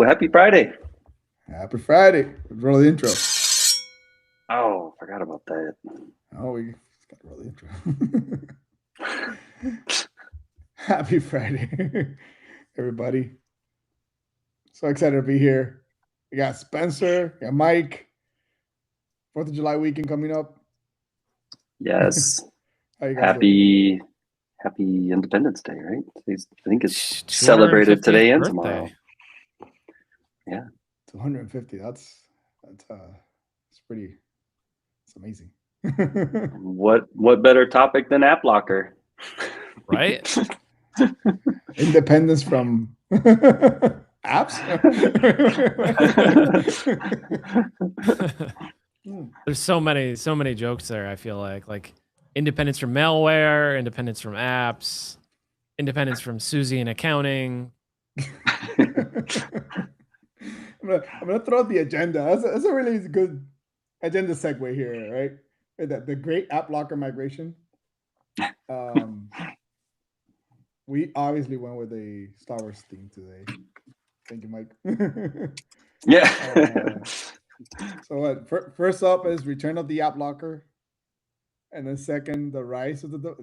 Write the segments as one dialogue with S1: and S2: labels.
S1: Yo, happy Friday.
S2: Happy Friday. Roll the intro.
S1: Oh, forgot about that.
S2: Oh, we got to roll the intro. Happy Friday, everybody. So excited to be here. We got Spencer, we got Mike. 4th of July weekend coming up.
S1: Yes.
S2: How you guys doing?
S1: Happy Independence Day, right? I think it's
S3: 250th
S1: celebrated today and
S3: birthday.
S1: tomorrow. Yeah.
S2: 250. That's pretty. It's amazing.
S1: What better topic than AppLocker?
S3: Right?
S2: Independence from apps.
S3: There's so many jokes there. I feel like independence from malware, independence from apps, independence from Susie in accounting.
S2: I'm gonna throw out the agenda. That's a really good agenda segue here, right? The great AppLocker migration. We obviously went with a Star Wars theme today. Thank you, Mike.
S1: Yeah.
S2: So what? First up is Return of the AppLocker, and then second, the rise of the.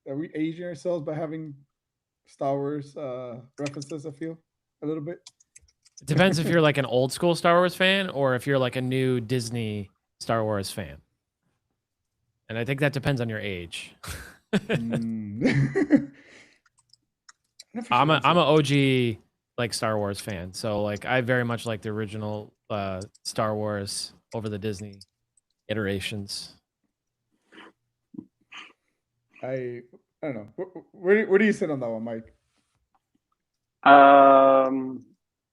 S2: Are we aging ourselves by having Star Wars references? I feel a little bit.
S3: It depends if you're like an old school Star Wars fan or if you're like a new Disney Star Wars fan. And I think that depends on your age. I'm an OG like Star Wars fan, so like I very much like the original Star Wars over the Disney iterations.
S2: I don't know. Where do you sit on that one, Mike?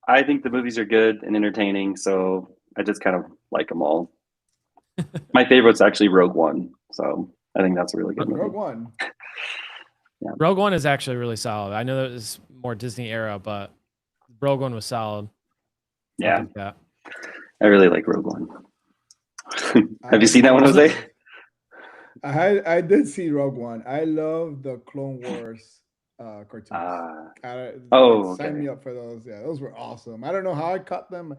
S1: I think the movies are good and entertaining, so I just kind of like them all. My favorite's actually Rogue One, so I think that's a really good movie.
S2: Rogue One.
S3: Yeah. Rogue One is actually really solid. I know that was more Disney era, but Rogue One was solid.
S1: Yeah, I really like Rogue One. Have you seen that one, Jose?
S2: I did see Rogue One. I love the Clone Wars cartoons. Sign me up for those. Yeah, those were awesome. I don't know how I caught them.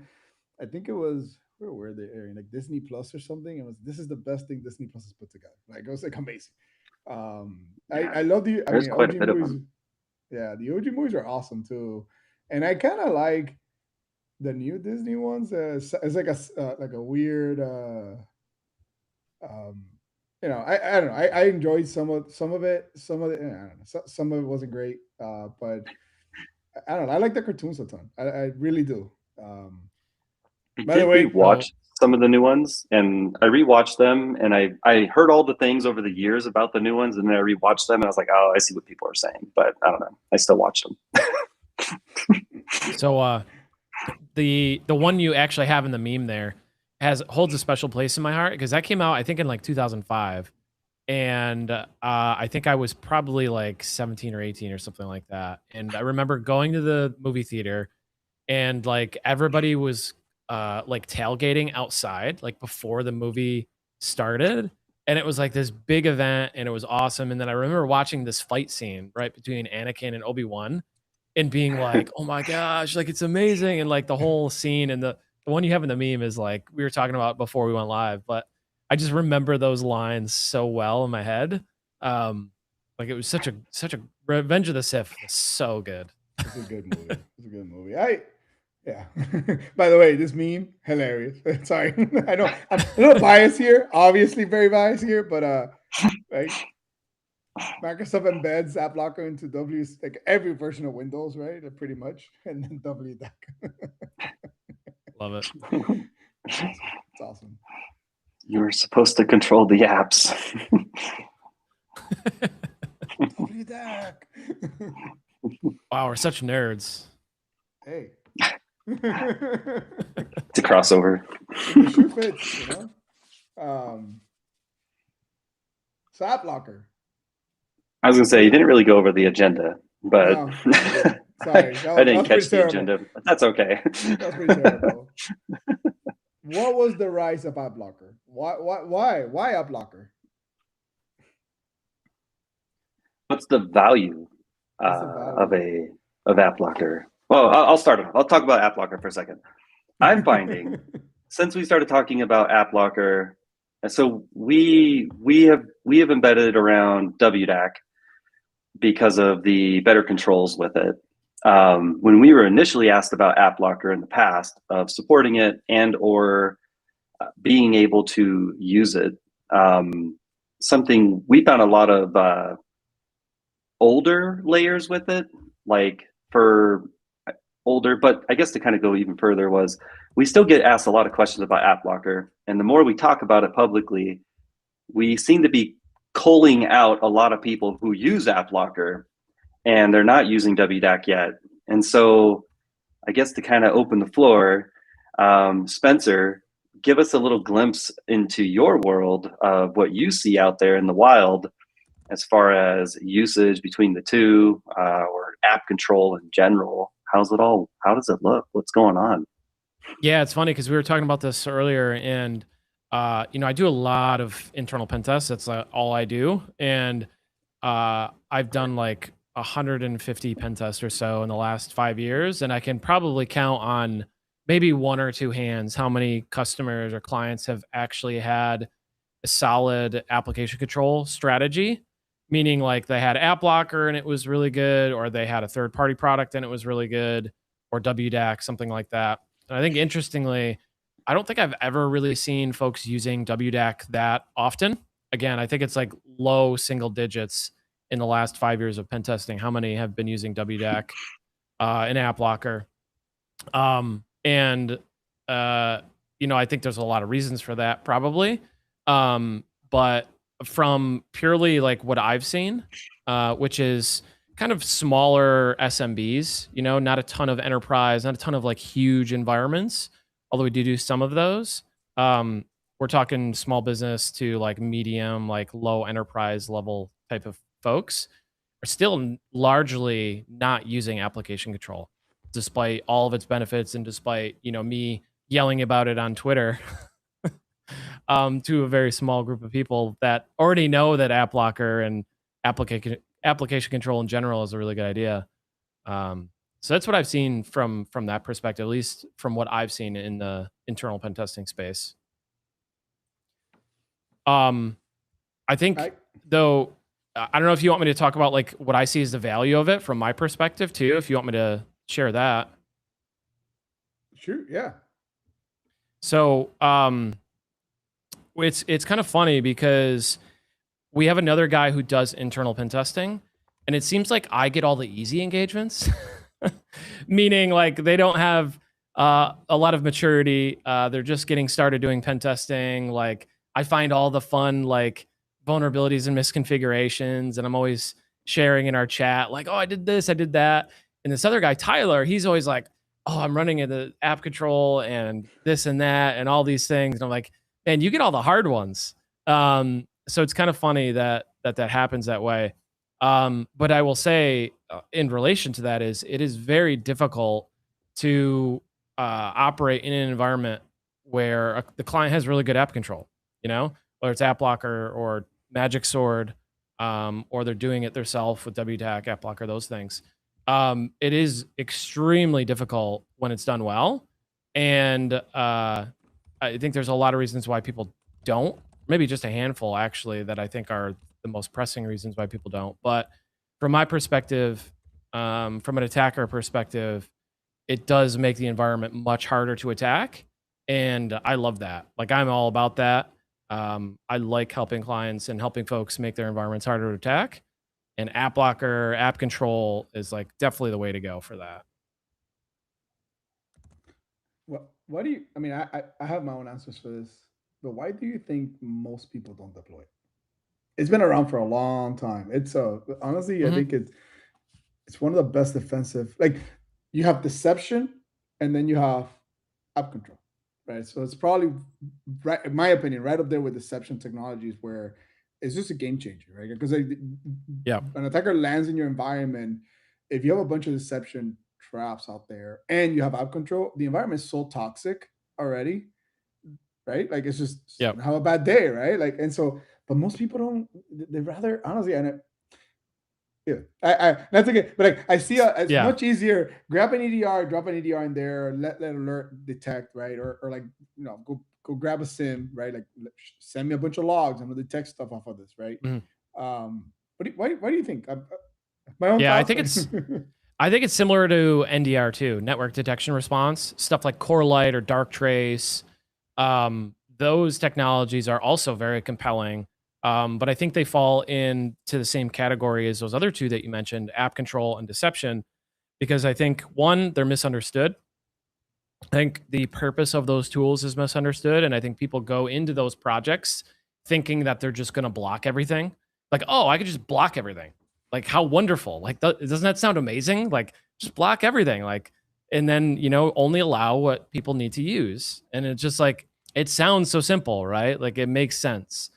S2: I think it was where were they airing? Like Disney Plus or something. This is the best thing Disney Plus has put together. Like it was like amazing. I love the OG movies. Yeah, the OG movies are awesome too, and I kind of like the new Disney ones. It's like a weird. I don't know. I enjoyed some of it. Some of it, I don't know. Some of it wasn't great, but I don't know. I like the cartoons a ton. I really do.
S1: By the way, watch some of the new ones, and I rewatched them, and I heard all the things over the years about the new ones, and then I rewatched them, and I was like, oh, I see what people are saying, but I don't know. I still watched them.
S3: So, the one you actually have in the meme there holds a special place in my heart because that came out I think in like 2005, and I think I was probably like 17 or 18 or something like that. And I remember going to the movie theater, and like everybody was like tailgating outside like before the movie started, and it was like this big event, and it was awesome. And then I remember watching this fight scene right between Anakin and Obi-Wan, and being like, oh my gosh, like it's amazing. And like the whole scene, and the one you have in the meme is like we were talking about before we went live, but I just remember those lines so well in my head. Like it was such a Revenge of the Sith was so good.
S2: It's a good movie. It's a good movie. Yeah. By the way, this meme, hilarious. Sorry. I know I'm a little biased here, obviously very biased here, but right. Microsoft embeds AppLocker into like every version of Windows, right? Pretty much, and then WDAC.
S3: Love it.
S2: It's awesome.
S1: You were supposed to control the apps.
S2: WDAC.
S3: Wow, we're such nerds.
S2: Hey.
S1: It's a crossover.
S2: It sure fits, you know. So AppLocker.
S1: I was gonna say you didn't really go over the agenda, but
S2: no, sorry,
S1: I didn't catch the agenda. But that's okay.
S2: That's pretty terrible. What was the rise of AppLocker? Why AppLocker?
S1: What's the value of AppLocker? Well, I'll start. I'll talk about AppLocker for a second. I'm finding since we started talking about AppLocker, so we have embedded around WDAC because of the better controls with it. When we were initially asked about AppLocker in the past of supporting it and or being able to use it, something we found a lot of older layers with it, like for older, but I guess to kind of go even further was we still get asked a lot of questions about AppLocker, and the more we talk about it publicly, we seem to be culling out a lot of people who use AppLocker and they're not using WDAC yet. And so I guess to kind of open the floor, Spencer, give us a little glimpse into your world of what you see out there in the wild as far as usage between the two, or app control in general. How does it look? What's going on?
S3: Yeah, it's funny because we were talking about this earlier, and I do a lot of internal pen tests. That's all I do, and I've done like 150 pen tests or so in the last 5 years, and I can probably count on maybe one or two hands how many customers or clients have actually had a solid application control strategy, meaning like they had AppLocker and it was really good, or they had a third-party product and it was really good, or WDAC, something like that. And I think interestingly, I don't think I've ever really seen folks using WDAC that often. Again, I think it's like low single digits in the last 5 years of pen testing. How many have been using WDAC in AppLocker? I think there's a lot of reasons for that, probably. But from purely like what I've seen, which is kind of smaller SMBs, not a ton of enterprise, not a ton of like huge environments, although we do some of those. We're talking small business to like medium, like low enterprise level type of folks are still largely not using application control, despite all of its benefits and despite, me yelling about it on Twitter to a very small group of people that already know that AppLocker and application control in general is a really good idea. So that's what I've seen from that perspective, at least from what I've seen in the internal pen testing space. I think though, I don't know if you want me to talk about like what I see as the value of it from my perspective too, if you want me to share that.
S2: Sure, yeah.
S3: So it's kind of funny because we have another guy who does internal pen testing, and it seems like I get all the easy engagements, meaning like they don't have a lot of maturity. They're just getting started doing pen testing. Like I find all the fun like vulnerabilities and misconfigurations, and I'm always sharing in our chat like, oh, I did this, I did that. And this other guy, Tyler, he's always like, oh, I'm running into app control and this and that and all these things. And I'm like, man, you get all the hard ones. So it's kind of funny that happens that way. But I will say in relation to that is it is very difficult to operate in an environment where the client has really good app control, whether it's AppLocker or Magic Sword, or they're doing it themselves with WDAC, AppLocker, those things. It is extremely difficult when it's done well. And I think there's a lot of reasons why people don't, maybe just a handful actually, that I think are the most pressing reasons why people don't. But from my perspective, from an attacker perspective, it does make the environment much harder to attack. And I love that. Like I'm all about that. I like helping clients and helping folks make their environments harder to attack. And AppLocker, app control is like definitely the way to go for that.
S2: What do you, I mean, I have my own answers for this, but why do you think most people don't deploy it? It's been around for a long time. It's honestly, I think it's one of the best defensive, like you have deception and then you have app control, right? So it's probably, right, in my opinion, right up there with deception technologies where it's just a game changer, right? Because an attacker lands in your environment. If you have a bunch of deception traps out there and you have app control, the environment is so toxic already, right? Like it's just have a bad day, right? Like, and so, but most people don't, they rather, honestly, and Yeah, that's okay. But like I see it's much easier. Grab an EDR, drop an EDR in there, let alert detect, right? Or like go grab a SIM, right? Like send me a bunch of logs. I'm gonna detect stuff off of this, right? Why do you think? My own thoughts.
S3: I think it's similar to NDR too, network detection response, stuff like Corelight or Darktrace. Those technologies are also very compelling. But I think they fall into the same category as those other two that you mentioned, app control and deception, because I think one, they're misunderstood. I think the purpose of those tools is misunderstood. And I think people go into those projects thinking that they're just going to block everything. Like, oh, I could just block everything. Like, how wonderful. Like, doesn't that sound amazing? Like, just block everything. Like, and then, only allow what people need to use. And it's just like, it sounds so simple, right? Like, it makes sense.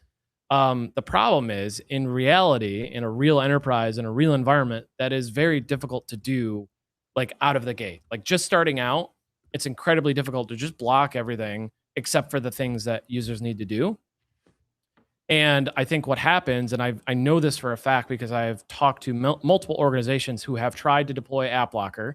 S3: The problem is, in reality, in a real enterprise, in a real environment, that is very difficult to do, like, out of the gate. Like, just starting out, it's incredibly difficult to just block everything except for the things that users need to do. And I think what happens, and I know this for a fact because I've talked to multiple organizations who have tried to deploy AppLocker,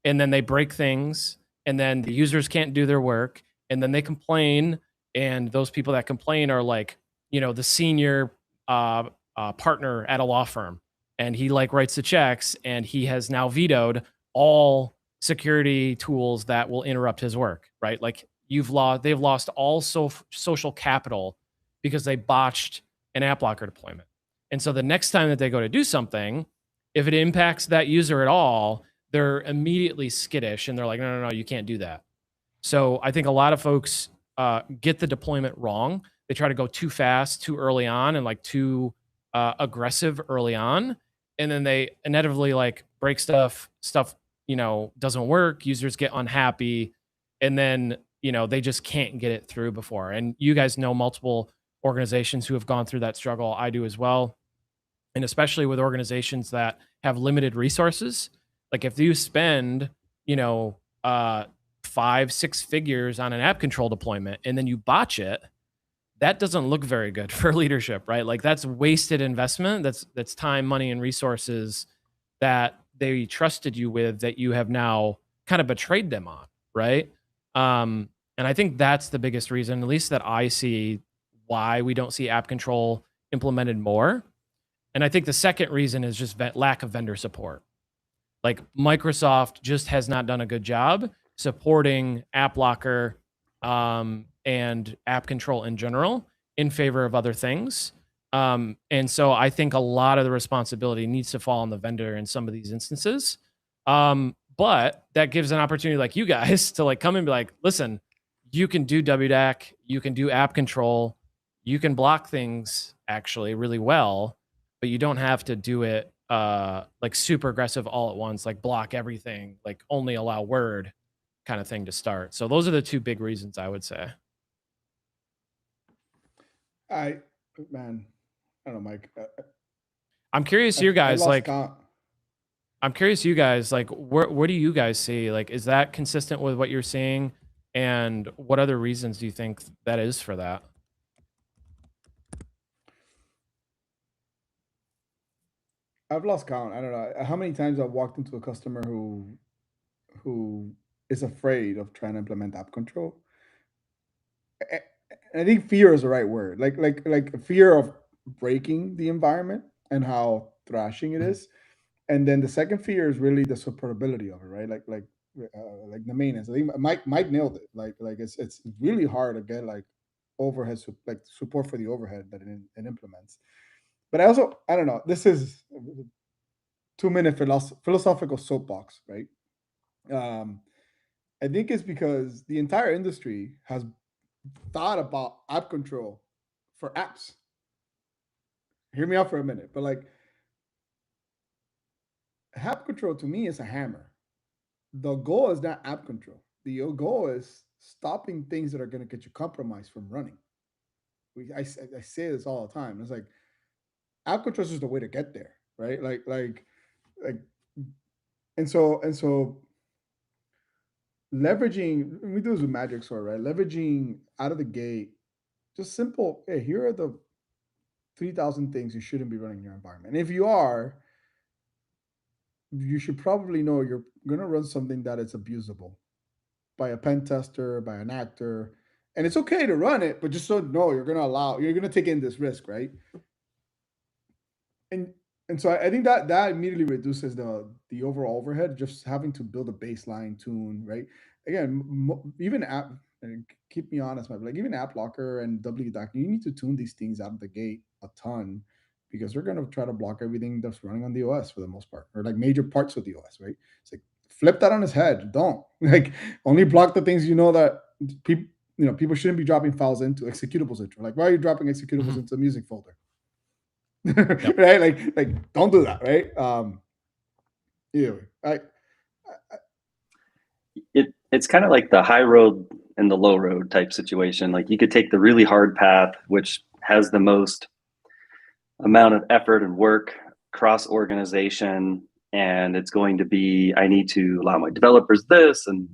S3: and then they break things, and then the users can't do their work, and then they complain, and those people that complain are like, the senior partner at a law firm, and he like writes the checks, and he has now vetoed all security tools that will interrupt his work, right? Like they've lost all social capital because they botched an AppLocker deployment. And so the next time that they go to do something, if it impacts that user at all, they're immediately skittish and they're like, no, you can't do that. So I think a lot of folks get the deployment wrong. They try to go too fast, too early on, and like too aggressive early on. And then they inevitably like break stuff, doesn't work. Users get unhappy. And then, they just can't get it through before. And you guys know multiple organizations who have gone through that struggle. I do as well. And especially with organizations that have limited resources. Like if you spend, 5-6 figures on an app control deployment and then you botch it, that doesn't look very good for leadership, right? Like that's wasted investment. That's time, money, and resources that they trusted you with that you have now kind of betrayed them on, right? And I think that's the biggest reason, at least that I see, why we don't see app control implemented more. And I think the second reason is just lack of vendor support. Like Microsoft just has not done a good job supporting AppLocker and app control in general in favor of other things. And so I think a lot of the responsibility needs to fall on the vendor in some of these instances. But that gives an opportunity like you guys to like come and be like, listen, you can do WDAC, you can do app control, you can block things actually really well, but you don't have to do it like super aggressive all at once, like block everything, like only allow word kind of thing to start. So those are the two big reasons I would say.
S2: I don't know, Mike.
S3: I'm curious, you guys, like, I'm curious, you guys, like, where do you guys see, like, is that consistent with what you're seeing? And what other reasons do you think that is for that?
S2: I've lost count. I don't know how many times I've walked into a customer who is afraid of trying to implement app control. I think fear is the right word. Like fear of breaking the environment and how thrashing it is. And then the second fear is really the supportability of it, right? Like the maintenance. I think Mike nailed it. Like it's really hard to get like overhead like support for the overhead that it implements. But I don't know. This is 2-minute philosophical soapbox, right? I think it's because the entire industry has thought about app control for apps. Hear me out for a minute, but like app control to me is a hammer. The goal is not app control. The goal is stopping things that are going to get you compromised from running. I say this all the time. It's like app control is just the way to get there, right? Like, and so leveraging. We do this with Magic Sword, right? Leveraging out of the gate, just simple. Hey, here are the 3,000 things you shouldn't be running in your environment. And if you are, you should probably know you're going to run something that is abusable by a pen tester, by an actor, and it's okay to run it, but just so know you're going to take in this risk, right? And so I think that immediately reduces the overall overhead, just having to build a baseline tune, right? Again, even app, and keep me honest, but like even AppLocker and WDAC, you need to tune these things out of the gate a ton because they're going to try to block everything that's running on the OS for the most part, or like major parts of the OS, right? It's like flip that on its head. Don't like only block the things you know that people people shouldn't be dropping files into executables into. Like, why are you dropping executables into a music folder? Yep. Right? Like don't do that, right? Yeah,
S1: it's kind of like the high road and the low road type situation. Like you could take the really hard path, which has the most amount of effort and work cross organization, and it's going to be, I need to allow my developers this, and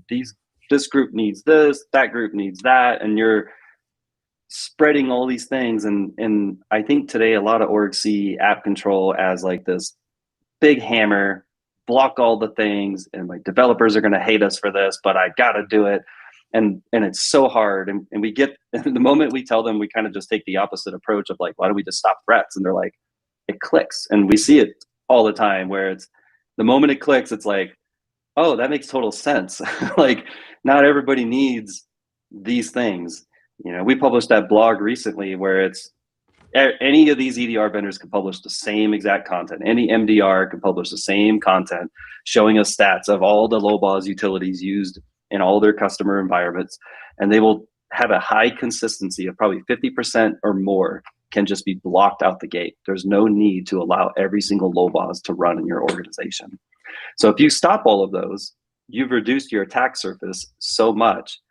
S1: this group needs this, that group needs that, and you're spreading all these things. And I think today a lot of orgs see app control as like this big hammer, block all the things, and like developers are going to hate us for this, but I got to do it. And it's so hard. And we get, the moment we tell them, we kind of just take the opposite approach of like, why don't we just stop threats? And they're like, it clicks. And we see it all the time where it's the moment it clicks, it's like, oh, that makes total sense. Like not everybody needs these things. We published that blog recently where it's any of these EDR vendors can publish the same exact content. Any MDR can publish the same content, showing us stats of all the low BOS utilities used in all their customer environments. And they will have a high consistency of probably 50% or more can just be blocked out the gate. There's no need to allow every single low BOS to run in your organization. So if you stop all of those, you've reduced your attack surface so much.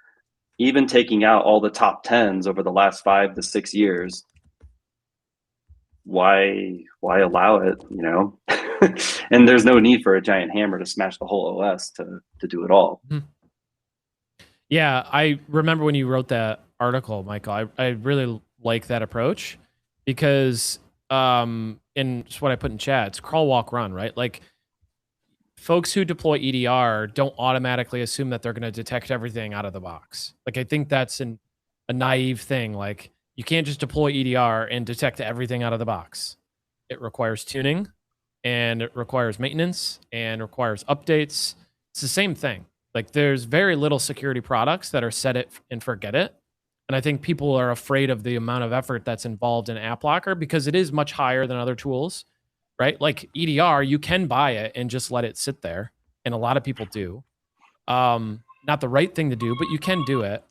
S1: Even taking out all the top 10s over the last 5 to 6 years, why allow it, And there's no need for a giant hammer to smash the whole OS to do it all.
S3: Yeah, I remember when you wrote that article, Michael, I really like that approach because and it's what I put in chat, it's crawl, walk, run, right? Like folks who deploy EDR don't automatically assume that they're going to detect everything out of the box. Like I think that's a naive thing. Like you can't just deploy EDR and detect everything out of the box. It requires tuning and it requires maintenance and requires updates. It's the same thing. Like there's very little security products that are set it and forget it. And I think people are afraid of the amount of effort that's involved in AppLocker because it is much higher than other tools, right? Like EDR, you can buy it and just let it sit there. And a lot of people do. Not the right thing to do, but you can do it.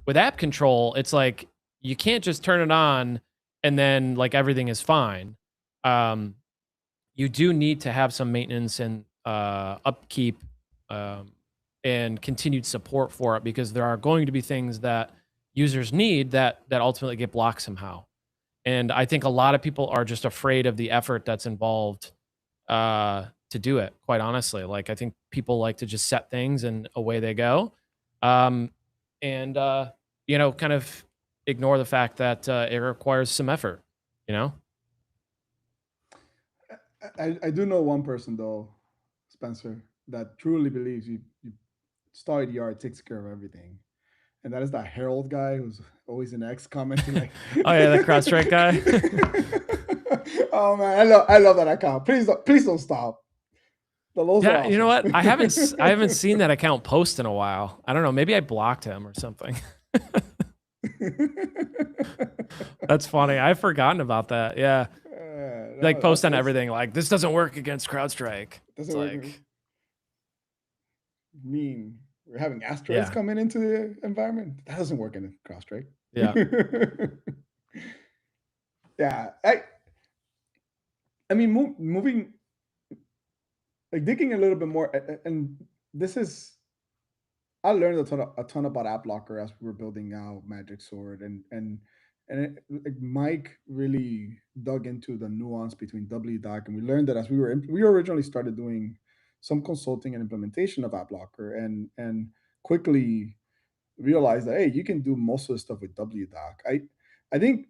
S3: With app control, it's like, you can't just turn it on and then like everything is fine. You do need to have some maintenance and upkeep and continued support for it because there are going to be things that users need that ultimately get blocked somehow. And I think a lot of people are just afraid of the effort that's involved to do it, quite honestly. Like I think people like to just set things and away they go. And kind of ignore the fact that it requires some effort,
S2: I do know one person though, Spencer, that truly believes you start EDR, it takes care of everything. And that is that Harold guy who's always an X commenting like,
S3: oh yeah, the CrowdStrike guy.
S2: Oh man, I love that account. Please don't stop.
S3: Yeah, awesome. You know what? I haven't seen that account post in a while. I don't know. Maybe I blocked him or something. That's funny. I've forgotten about that. Yeah. Like post on everything like this doesn't work against CrowdStrike. It's like
S2: mean we're having asteroids coming into the environment. That doesn't work in CrowdStrike.
S3: Yeah.
S2: Yeah. I mean, moving, like digging a little bit more, and this is, I learned a ton about AppLocker as we were building out Magic Sword, and Mike really dug into the nuance between WDAC, and we learned that as we originally started doing some consulting and implementation of AppLocker, and quickly realized that hey, you can do most of the stuff with WDAC. I think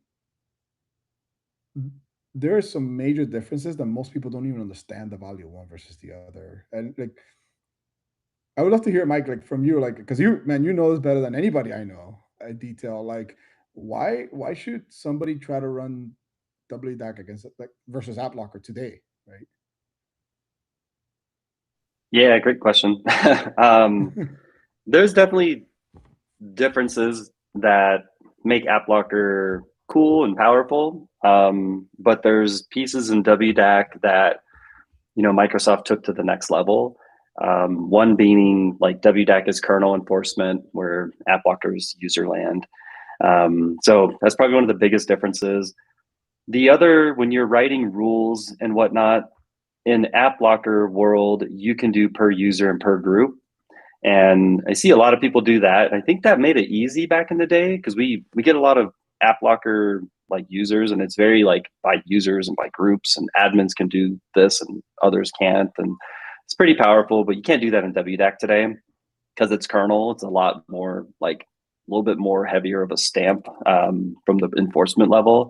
S2: there are some major differences that most people don't even understand the value of one versus the other. And like, I would love to hear, Mike, like from you, like, because you, man, you know this better than anybody I know. Detail, like, why should somebody try to run WDAC against like versus AppLocker today, right?
S1: Yeah, great question. There's definitely differences that make AppLocker cool and powerful, but there's pieces in WDAC that Microsoft took to the next level. One being like WDAC is kernel enforcement, where AppLocker is user land. So that's probably one of the biggest differences. The other, when you're writing rules and whatnot, in AppLocker world, you can do per user and per group. And I see a lot of people do that. I think that made it easy back in the day because we get a lot of AppLocker like users, and it's very like by users and by groups, and admins can do this and others can't. And it's pretty powerful, but you can't do that in WDAC today because it's kernel. It's a lot more like a little bit more heavier of a stamp from the enforcement level.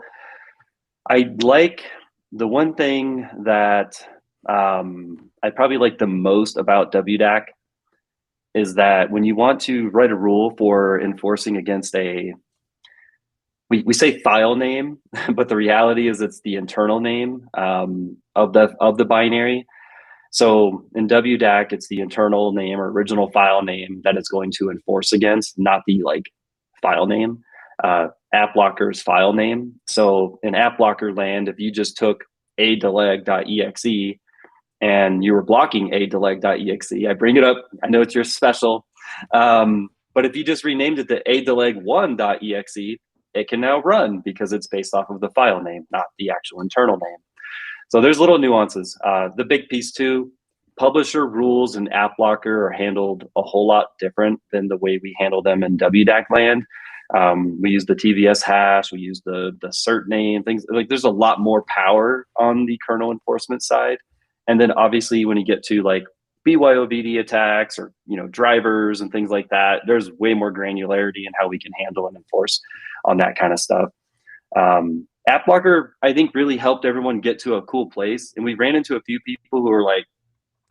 S1: I like the one thing that I probably like the most about WDAC is that when you want to write a rule for enforcing against we say file name, but the reality is it's the internal name of the binary. So in WDAC, it's the internal name or original file name that it's going to enforce against, not the like file name. AppLocker's file name. So in AppLocker land, if you just took adeleg.exe and you were blocking adeleg.exe, I bring it up, I know it's your special, but if you just renamed it to adeleg1.exe, it can now run because it's based off of the file name, not the actual internal name. So there's little nuances. The big piece too, publisher rules in AppLocker are handled a whole lot different than the way we handle them in WDAC land. We use the TVS hash, we use the cert name, things like there's a lot more power on the kernel enforcement side. And then obviously when you get to like BYOVD attacks or drivers and things like that, there's way more granularity in how we can handle and enforce on that kind of stuff. AppLocker, I think, really helped everyone get to a cool place. And we ran into a few people who were like,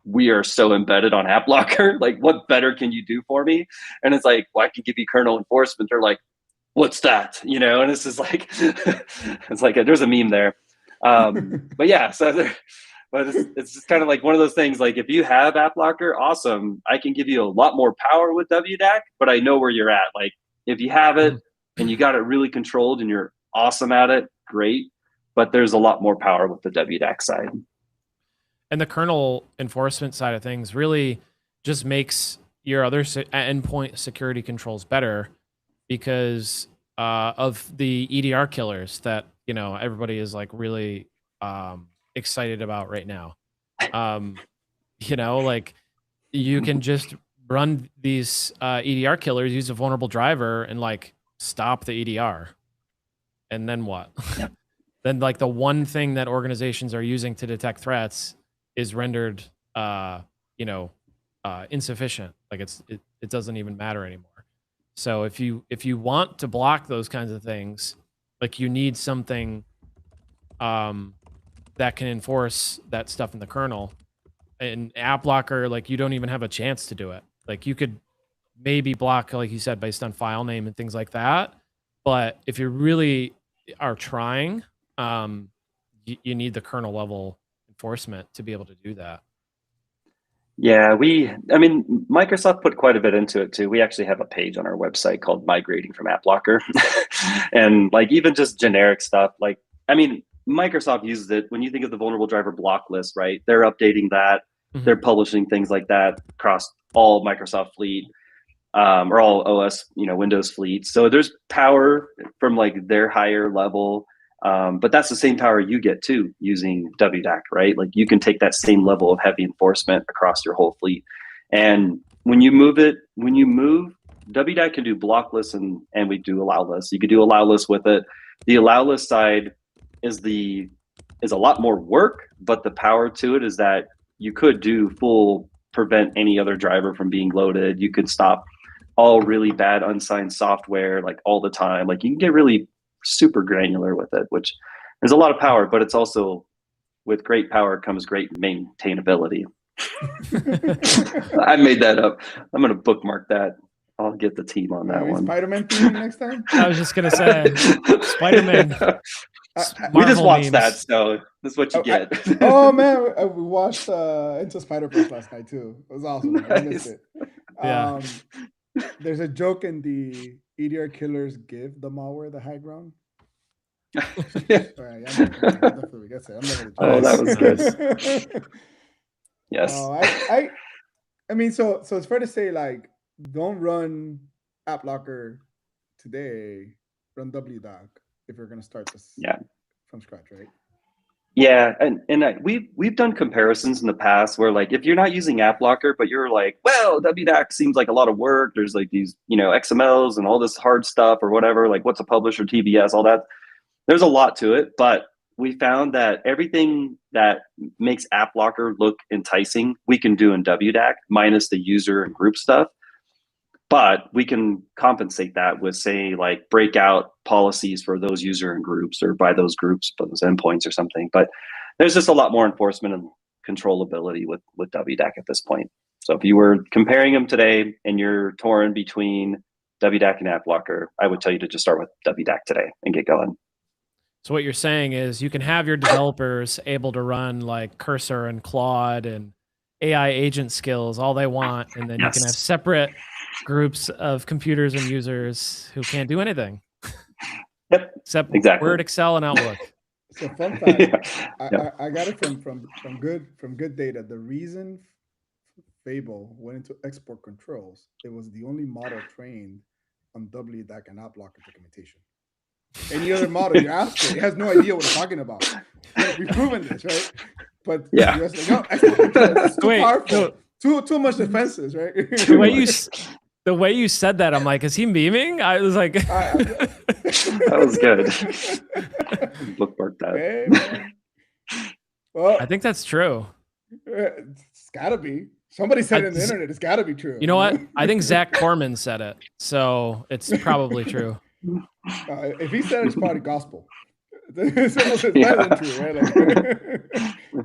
S1: we are so embedded on AppLocker. Like, what better can you do for me? And it's like, well, I can give you kernel enforcement. They're like, what's that? And it's just like, it's like, there's a meme there. But yeah, but it's just kind of like one of those things, like if you have AppLocker, awesome. I can give you a lot more power with WDAC, but I know where you're at. Like if you have it and you got it really controlled and you're awesome at it, great. But there's a lot more power with the WDAC side.
S3: And the kernel enforcement side of things really just makes your other endpoint security controls better because of the EDR killers that, everybody is like really excited about right now. Like you can just run these EDR killers, use a vulnerable driver and like stop the EDR. And then what? Yep. Then like the one thing that organizations are using to detect threats is rendered, insufficient. Like it doesn't even matter anymore. So if you want to block those kinds of things, like you need something that can enforce that stuff in the kernel. And AppLocker, like you don't even have a chance to do it. Like you could maybe block, like you said, based on file name and things like that. But if you really are trying, you need the kernel level enforcement to be able to do that.
S1: Yeah, Microsoft put quite a bit into it too. We actually have a page on our website called Migrating from AppLocker. And like even just generic stuff, like, Microsoft uses it when you think of the vulnerable driver block list, right? They're updating that. Mm-hmm. They're publishing things like that across all Microsoft fleet, or all OS, Windows fleets. So there's power from like their higher level. But that's the same power you get too using WDAC, right? Like you can take that same level of heavy enforcement across your whole fleet. And when you move, WDAC can do block lists and we do allow lists. You could do allow lists with it. The allow list side is a lot more work, but the power to it is that you could do full prevent any other driver from being loaded. You could stop all really bad unsigned software like all the time. Like you can get really super granular with it, which there's a lot of power, but it's also with great power comes great maintainability. I made that up. I'm going to bookmark that. I'll get the team on that one.
S2: Spider-Man theme next time?
S3: I was just going to say, Spider-Man.
S1: We just watched that, so that's what you get.
S2: Oh, man. We watched Into Spider-Verse last night, too. It was awesome. Nice. I missed it.
S3: Yeah.
S2: There's a joke in the EDR killers give the malware the high ground. Right,
S1: that was good. Yes.
S2: I mean, so it's fair to say, like, don't run AppLocker today. Run WDAC if you're going to start this from scratch, right?
S1: Yeah, and we've done comparisons in the past where, like, if you're not using AppLocker, but you're like, well, WDAC seems like a lot of work. There's like these, XMLs and all this hard stuff or whatever. Like, what's a publisher, TBS, all that. There's a lot to it, but we found that everything that makes AppLocker look enticing, we can do in WDAC, minus the user and group stuff. But we can compensate that with, say, like breakout policies for those user and groups, or by those groups, by those endpoints or something. But there's just a lot more enforcement and controllability with WDAC at this point. So if you were comparing them today and you're torn between WDAC and AppLocker, I would tell you to just start with WDAC today and get going.
S3: So what you're saying is you can have your developers able to run like Cursor and Claude and AI agent skills all they want, and then you can have separate groups of computers and users who can't do anything.
S1: Yep.
S3: Except
S1: exactly.
S3: Word, Excel, and Outlook.
S2: So fun fact, I got it from good data. The reason Fable went into export controls, it was the only model trained on WDAC and AppLocker documentation. Any other model you ask it has no idea what it's talking about. We've proven this, right? But
S1: yeah,
S2: it's too powerful. Too much defenses, right?
S3: The way you said that, I'm like, is he memeing? I was like,
S1: that was good. Bookmark that.
S2: Hey, well,
S3: I think that's true.
S2: It's gotta be. Somebody said it on the internet. It's gotta be true.
S3: You know what? I think Zach Corman said it, so it's probably true.
S2: If he said it, it's probably gospel. It's almost better than true, right? Like,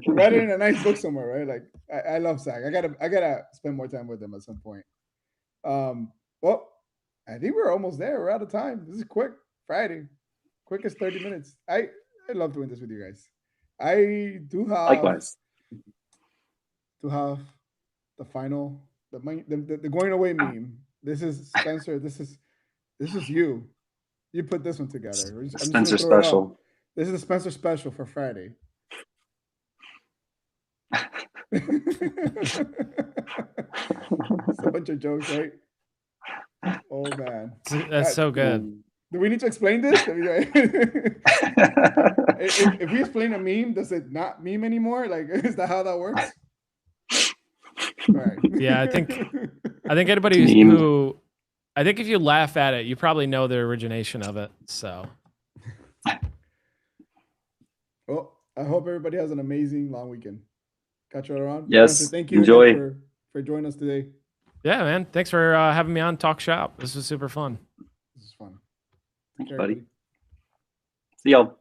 S2: write it in a nice book somewhere, right? Like, I love Zach. I gotta spend more time with him at some point. Well, I think we're almost there. We're out of time. This is quick. Friday, quickest 30 minutes. I love doing this with you guys. I do have
S1: likewise
S2: to have the final the going away meme. This is Spencer. This is you. You put this one together.
S1: Spencer special.
S2: This is the Spencer special for Friday. It's a bunch of jokes, right? Oh man,
S3: that's so good.
S2: Do we need to explain this? If we explain a meme, does it not meme anymore? Like, is that how that works? All right.
S3: Yeah, I think anybody who, I think if you laugh at it, you probably know the origination of it. So,
S2: well, I hope everybody has an amazing long weekend. Catch you around.
S1: Yes.
S2: Spencer, thank you.
S1: Enjoy
S2: for joining us today.
S3: Yeah, man. Thanks for having me on Talk Shop. This was super fun.
S2: This is fun.
S1: Thanks, buddy. See y'all.